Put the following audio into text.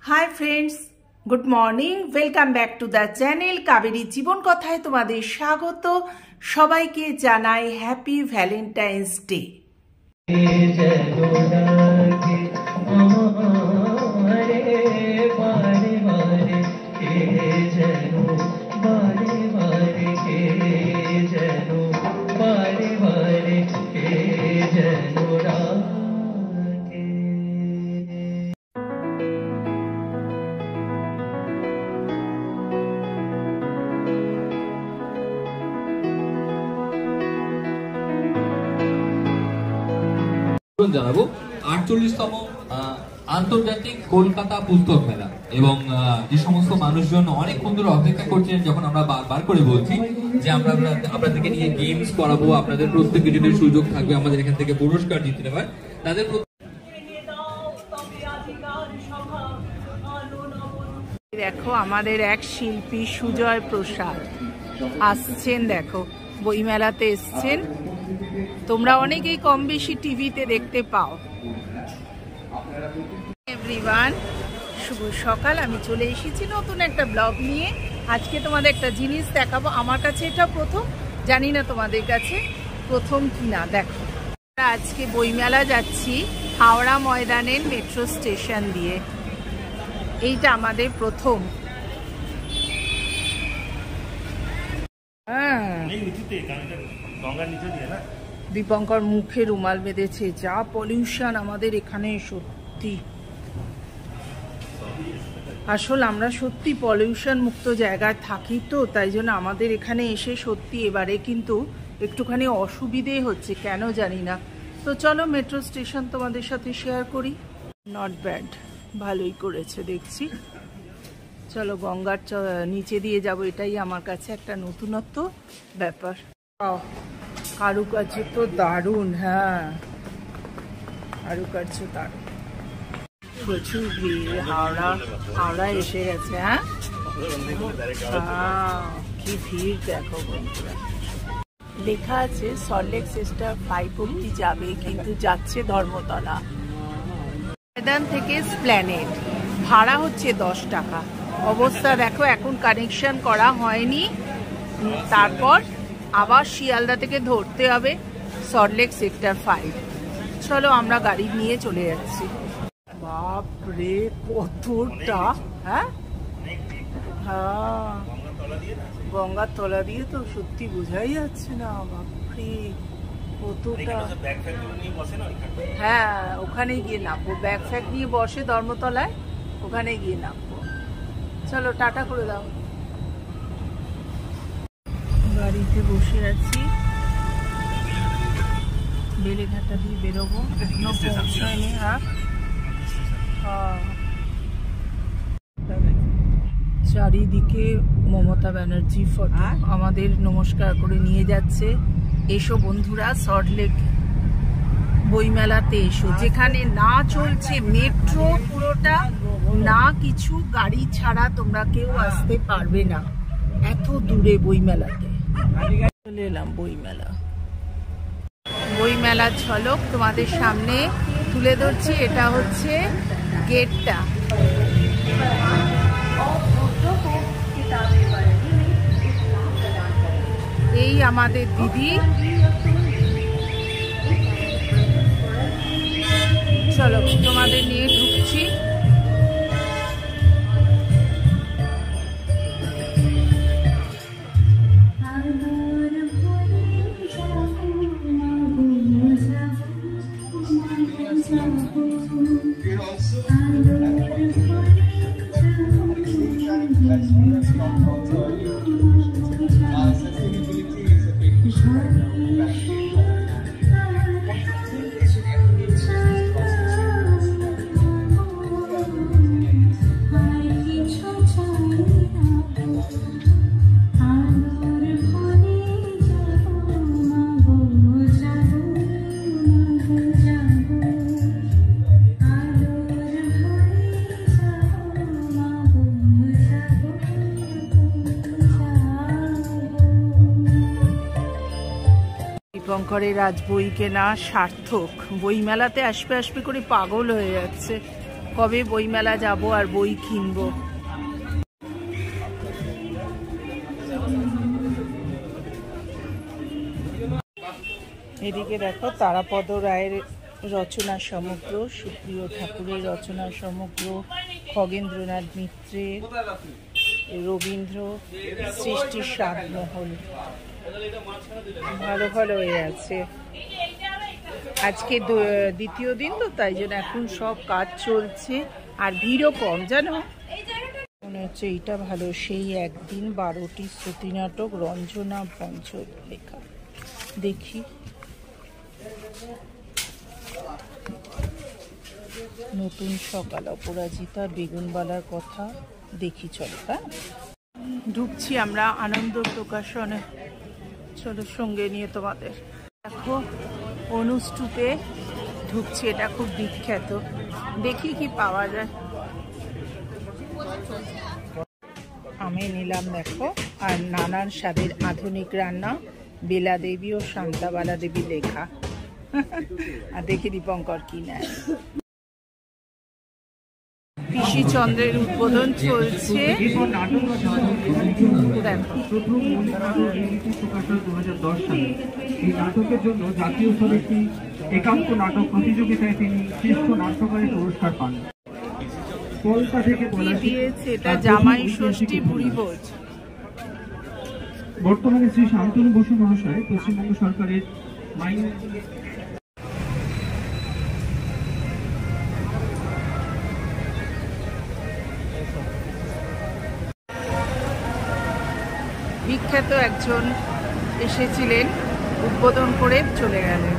Hi friends, good morning. Welcome back to the channel Kaveri जीवन कथाय तुम्हादेर स्वागत। सबाइके जानाई हैप्पी भ্যালেন্টাইন্স डे। জানাবো 48তম আন্তর্জাতিক কলকাতা পুস্তক মেলা এবং যে সমস্ত মানুষজন অনেক বন্ধুরা অপেক্ষা করছেন, যখন আমরা বারবার করে বলছি যে আমরা আপনাদেরকে নিয়ে গেমস করাবো, আপনাদের প্রত্যেক কিছুদের সুযোগ থাকবে, আমাদের এখান থেকে পুরস্কার জিততে হবে তাদের। দেখো আমাদের এক শিল্পী সুজয় প্রসাদ আসছেন, দেখো বইমেলাতে এসছেন। তোমরা অনেকেই কম বেশি টিভিতে দেখতে পাও। এভরিওয়ান, শুভ সকাল। আমি চলে এসেছি নতুন একটা ব্লগ নিয়ে। আজকে তোমাদের একটা জিনিস দেখাবো। আমার কাছে এটা প্রথম, জানি না তোমাদের কাছে প্রথম কিনা। দেখো আজকে বইমেলা যাচ্ছি হাওড়া ময়দানের মেট্রো স্টেশন দিয়ে। এইটা আমাদের প্রথম। দীপঙ্কর মুখে রুমাল বেঁধেছে। যা পলিউশন আমাদের এখানে, সত্যি আসলে আমরা সত্যি পলিউশন মুক্ত জায়গায় থাকি, তো তাই জন্য আমাদের এখানে এসে সত্যি এবারে কিন্তু একটুখানি অসুবিধে হচ্ছে, কেন জানি না। তো চলো মেট্রো স্টেশন তোমাদের সাথে শেয়ার করি। নট ব্যাড, ভালোই করেছে দেখছি। চলো গঙ্গার নিচে দিয়ে যাব, এটাই আমার কাছে একটা নতুনত্ব ব্যাপার। কারুকার্য তো দারুণ, হ্যাঁ কারুকার্য দারুণ। প্রচুর ভিড়, হাওড়া এসে গেছে। হ্যাঁ কি ভিড় দেখো বন্ধুরা। লেখা আছে সল্টলেক সেক্টর 5 অব্দি যাবে, কিন্তু যাচ্ছে ধর্মতলা। ময়দান থেকে স্প্ল্যানেড ভাড়া হচ্ছে 10 টাকা। অবস্থা দেখো, এখন কানেকশন করা হয়নি, তারপর আবার শিয়ালদা থেকে ধরতে হবে সল্টলেক সেক্টর 5। চলো আমরা গাড়ি নিয়ে চলে যাচ্ছি। বাপরে কতটা! হ্যাঁ হ্যাঁ, গঙ্গার তলা দিয়ে তো সত্যি বোঝাই যাচ্ছে না। বাপরে কতটা! হ্যাঁ ওখানে গিয়ে নামবো, ব্যাগ ফ্যাগ নিয়ে বসে ধর্মতলায়, ওখানে গিয়ে নামবো। চলো টাটা করে দাও। গাড়িতে বসে আছি, বেলেঘাটা দিয়ে বেরোবো, এখনো পৌঁছায়নি। চারিদিকে মমতা ব্যানার্জি ফটো আমাদের নমস্কার করে নিয়ে যাচ্ছে। এসো বন্ধুরা সল্টলেক বইমেলাতে এসো, যেখানে না চলছে মেট্রো, পুরোটা না কিছু, গাড়ি ছাড়া তোমরা কেউ আসতে পারবে না, এত দূরে বইমেলাতে। চলে এলাম বইমেলার ঝলক তোমাদের সামনে তুলে ধরছি। এটা হচ্ছে গেটটা। এই আমাদের দিদি। চলো তোমাদের নিয়ে ঢুকছি। দীপঙ্করের আজ বই কেনা সার্থক। বইমেলাতে আসবে আসবে করে পাগল হয়ে যাচ্ছে। কবে বইমেলা যাব আর বই কিনবো। এদিকে দেখো তারাপদ রায়ের রচনা সমগ্র, সুপ্রিয় ঠাকুরের রচনা সমগ্র, খগেন্দ্রনাথ মিত্রের, রবীন্দ্র সৃষ্টির সাতমহল, ভালো ভালো হয়ে আছে। আজকে দ্বিতীয় দিন তো, তাই জন্য এখন সব কাজ চলছে আর ভিড়ও কম, জানো। মনে হচ্ছে এইটা ভালো, সেই একদিন 12টি শ্রুতি নাটক, রঞ্জনা পঞ্চল লেখা। দেখি, নতুন সকাল, অপরাজিতা, বেগুনবালার কথা। দেখি চলো। হ্যাঁ, ঢুকছি আমরা আনন্দ প্রকাশনে, চলো সঙ্গে নিয়ে তোমাদের। দেখো অনুষ্টুপে ঢুকছি, এটা খুব বিখ্যাত, দেখি কি পাওয়া যায়। আমি নিলাম দেখো, আর নানান স্বাদের আধুনিক রান্না, বেলা দেবী ও শান্তাবালা দেবী লেখা। আর দেখি দীপঙ্কর কি নেয়। পিসি চন্দ্রের উদ্বোধন চলছে। দেখো এই নাটকের জন্য জাতীয় স্তরে একটি একাঙ্ক নাটক প্রতিযোগিতায় তিনি শ্রেষ্ঠ নাট্যকারের পুরস্কার পান। কলকাতা থেকে দিয়েছে এটা জামাই ষষ্ঠী ভুরি ভোজ। বর্তমানে শ্রী শান্তনু বসু মহাশয় পশ্চিমবঙ্গ সরকারের মাইন বিখ্যাত একজন এসেছিলেন, উদ্বোধন করে চলে গেলেন।